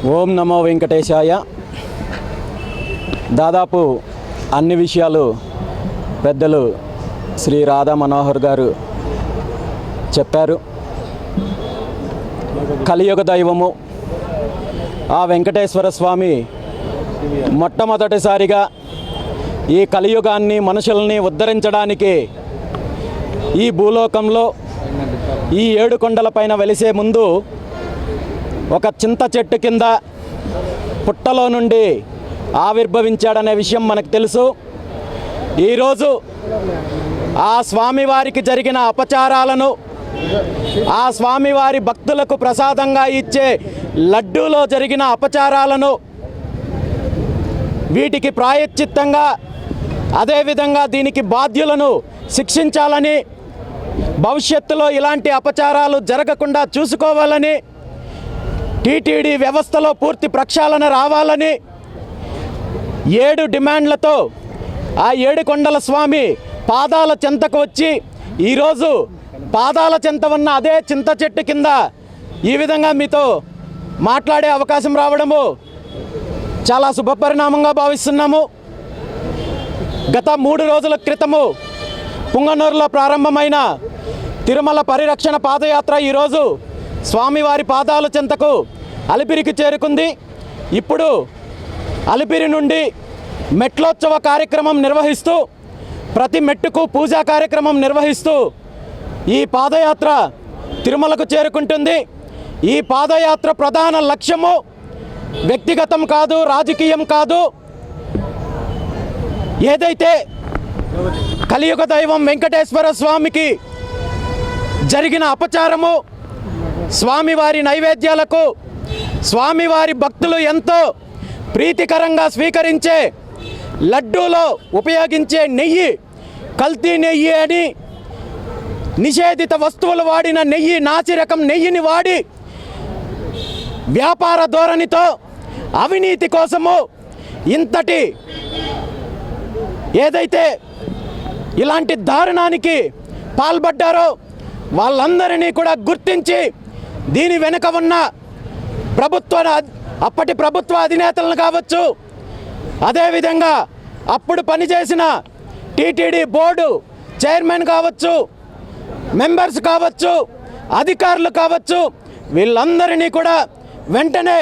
ఓం నమో వెంకటేశాయ. దాదాపు అన్ని విషయాలు పెద్దలు శ్రీ రాధా మనోహర్ గారు చెప్పారు. కలియుగ దైవము ఆ వెంకటేశ్వర స్వామి మొట్టమొదటిసారిగా ఈ కలియుగాన్ని మనుషుల్ని ఉద్ధరించడానికి ఈ భూలోకంలో ఈ 7 కొండలపైన వెలిసే ముందు ఒక చింత చెట్టు కింద పుట్టలో నుండి ఆవిర్భవించాడనే విషయం మనకు తెలుసు. ఈరోజు ఆ స్వామివారికి జరిగిన అపచారాలను, ఆ స్వామివారి భక్తులకు ప్రసాదంగా ఇచ్చే లడ్డూలో జరిగిన అపచారాలను, వీటికి ప్రాయశ్చిత్తంగా అదేవిధంగా దీనికి బాధ్యులను శిక్షించాలని, భవిష్యత్తులో ఇలాంటి అపచారాలు జరగకుండా చూసుకోవాలని, టీటీడీ వ్యవస్థలో పూర్తి ప్రక్షాళన రావాలని 7 డిమాండ్లతో ఆ 7 కొండల స్వామి పాదాల చెంతకు వచ్చి ఈరోజు పాదాల చెంత ఉన్న అదే చింత చెట్టు కింద ఈ విధంగా మీతో మాట్లాడే అవకాశం రావడము చాలా శుభపరిణామంగా భావిస్తున్నాము. గత 3 రోజుల క్రితము పుంగనూరులో ప్రారంభమైన తిరుమల పరిరక్షణ పాదయాత్ర ఈరోజు స్వామివారి పాదాల చెంతకు అలిపిరికి చేరుకుంది. ఇప్పుడు అలిపిరి నుండి మెట్లోత్సవ కార్యక్రమం నిర్వహిస్తూ, ప్రతి మెట్టుకు పూజా కార్యక్రమం నిర్వహిస్తూ ఈ పాదయాత్ర తిరుమలకు చేరుకుంటుంది. ఈ పాదయాత్ర ప్రధాన లక్ష్యము వ్యక్తిగతం కాదు, రాజకీయం కాదు. ఏదైతే కలియుగ దైవం వెంకటేశ్వర స్వామికి జరిగిన అపచారము, స్వామివారి నైవేద్యాలకు స్వామివారి భక్తులు ఎంతో ప్రీతికరంగా స్వీకరించే లడ్డూలో ఉపయోగించే నెయ్యి కల్తీ నెయ్యి అని, నిషేధిత వస్తువులు వాడిన నెయ్యి, నాసిరకం నెయ్యిని వాడి వ్యాపార ధోరణితో అవినీతి కోసము ఇంతటి ఏదైతే ఇలాంటి దారుణానికి పాల్పడ్డారో వాళ్ళందరినీ కూడా గుర్తించి దీని వెనుక ఉన్న అప్పటి ప్రభుత్వ అధినేతలను కావచ్చు, అదేవిధంగా అప్పుడు పనిచేసిన టీటీడీ బోర్డు చైర్మన్ కావచ్చు, మెంబర్స్ కావచ్చు, అధికారులు కావచ్చు, వీళ్ళందరినీ కూడా వెంటనే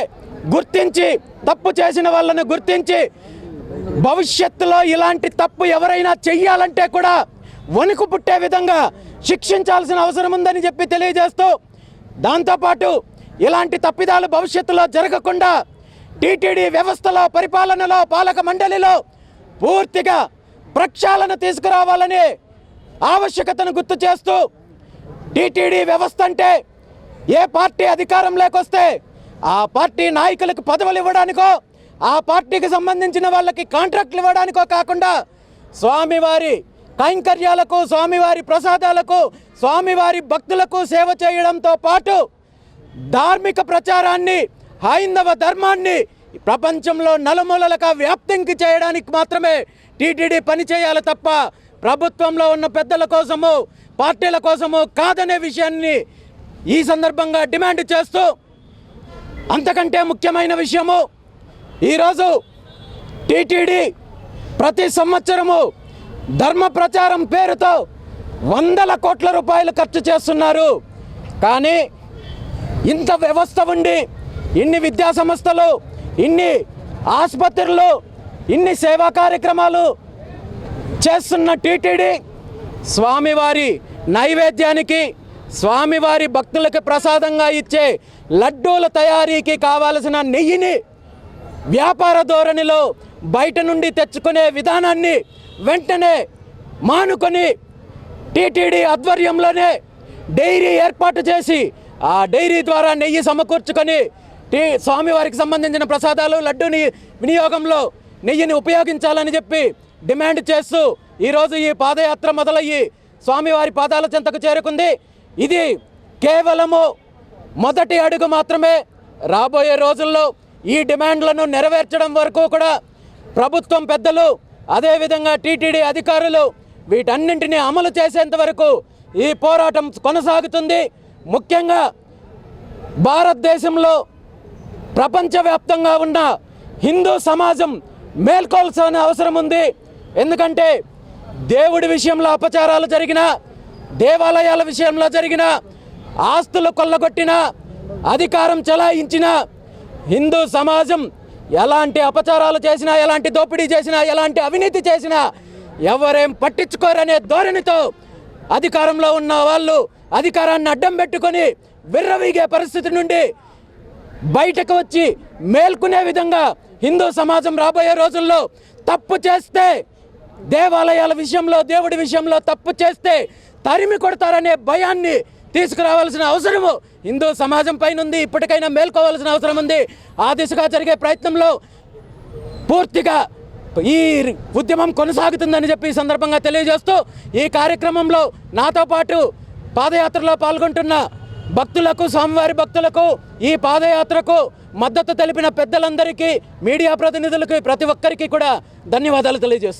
గుర్తించి, తప్పు చేసిన వాళ్ళని గుర్తించి, భవిష్యత్తులో ఇలాంటి తప్పు ఎవరైనా చెయ్యాలంటే కూడా వణుకు పుట్టే విధంగా శిక్షించాల్సిన అవసరం ఉందని చెప్పి తెలియజేస్తూ, దాంతోపాటు ఇలాంటి తప్పిదాలు భవిష్యత్తులో జరగకుండా టీటీడీ వ్యవస్థలో, పరిపాలనలో, పాలక మండలిలో పూర్తిగా ప్రక్షాళన తీసుకురావాలని ఆవశ్యకతను గుర్తు చేస్తూ, టీటీడీ వ్యవస్థ అంటే ఏ పార్టీ అధికారంలోకి వస్తే ఆ పార్టీ నాయకులకు పదవులు ఇవ్వడానికో, ఆ పార్టీకి సంబంధించిన వాళ్ళకి కాంట్రాక్ట్లు ఇవ్వడానికో కాకుండా స్వామివారి కైంకర్యాలకు, స్వామివారి ప్రసాదాలకు, స్వామివారి భక్తులకు సేవ చేయడంతో పాటు ధార్మిక ప్రచారాన్ని, హైందవ ధర్మాన్ని ప్రపంచంలో నలుమూలలుగా వ్యాప్తింకి చేయడానికి మాత్రమే టీటీడీ పనిచేయాలి తప్ప ప్రభుత్వంలో ఉన్న పెద్దల కోసము, పార్టీల కోసము కాదనే విషయాన్ని ఈ సందర్భంగా డిమాండ్ చేస్తూ, అంతకంటే ముఖ్యమైన విషయము, ఈరోజు టీటీడీ ప్రతి సంవత్సరము ధర్మ ప్రచారం పేరుతో వందల కోట్ల రూపాయలు ఖర్చు చేస్తున్నారు. కానీ ఇంత వ్యవస్థ ఉండి, ఇన్ని విద్యా సంస్థలు, ఇన్ని ఆసుపత్రులు, ఇన్ని సేవా కార్యక్రమాలు చేస్తున్న టీటీడీ స్వామివారి నైవేద్యానికి, స్వామివారి భక్తులకు ప్రసాదంగా ఇచ్చే లడ్డూల తయారీకి కావాల్సిన నెయ్యిని వ్యాపార ధోరణిలో బయట నుండి తెచ్చుకునే విధానాన్ని వెంటనే మానుకొని టీటీడీ ఆధ్వర్యంలోనే డైరీ ఏర్పాటు చేసి ఆ డైరీ ద్వారా నెయ్యి సమకూర్చుకొని స్వామివారికి సంబంధించిన ప్రసాదాలు, లడ్డూని వినియోగంలో నెయ్యిని ఉపయోగించాలని చెప్పి డిమాండ్ చేస్తూ ఈరోజు ఈ పాదయాత్ర మొదలయ్యి స్వామివారి పాదాల చెంతకు చేరుకుంది. ఇది కేవలము మొదటి అడుగు మాత్రమే. రాబోయే రోజుల్లో ఈ డిమాండ్లను నెరవేర్చడం వరకు కూడా ప్రభుత్వం పెద్దలు, అదేవిధంగా టీటీడీ అధికారులు వీటన్నింటినీ అమలు చేసేంత వరకు ఈ పోరాటం కొనసాగుతుంది. ముఖ్యంగా భారతదేశంలో ప్రపంచవ్యాప్తంగా ఉన్న హిందూ సమాజం మేల్కోవాల్సిన అవసరం ఉంది. ఎందుకంటే దేవుడి విషయంలో అపచారాలు జరిగిన, దేవాలయాల విషయంలో జరిగిన, ఆస్తులు కొల్లగొట్టిన, అధికారం చెలాయించిన హిందూ సమాజం ఎలాంటి అపచారాలు చేసినా, ఎలాంటి దోపిడీ చేసినా, ఎలాంటి అవినీతి చేసినా ఎవరేం పట్టించుకోరనే ధోరణితో అధికారంలో ఉన్న వాళ్ళు అధికారాన్ని అడ్డం పెట్టుకొని విర్రవీగే పరిస్థితి నుండి బయటకు వచ్చి మేల్కొనే విధంగా హిందూ సమాజం రాబోయే రోజుల్లో తప్పు చేస్తే, దేవాలయాల విషయంలో, దేవుడి విషయంలో తప్పు చేస్తే తరిమి కొడతారనే భయాన్ని తీసుకురావాల్సిన అవసరము హిందూ సమాజం పైన ఉంది. ఇప్పటికైనా మేల్కోవాల్సిన అవసరం ఉంది. ఆ దిశగా జరిగే ప్రయత్నంలో పూర్తిగా ఈ ఉద్యమం కొనసాగుతుందని చెప్పి ఈ సందర్భంగా తెలియజేస్తూ, ఈ కార్యక్రమంలో నాతో పాటు పాదయాత్రలో పాల్గొంటున్న భక్తులకు, స్వామివారి భక్తులకు, ఈ పాదయాత్రకు మద్దతు తెలిపిన పెద్దలందరికీ, మీడియా ప్రతినిధులకు, ప్రతి ఒక్కరికి కూడా ధన్యవాదాలు తెలియజేస్తున్నాను.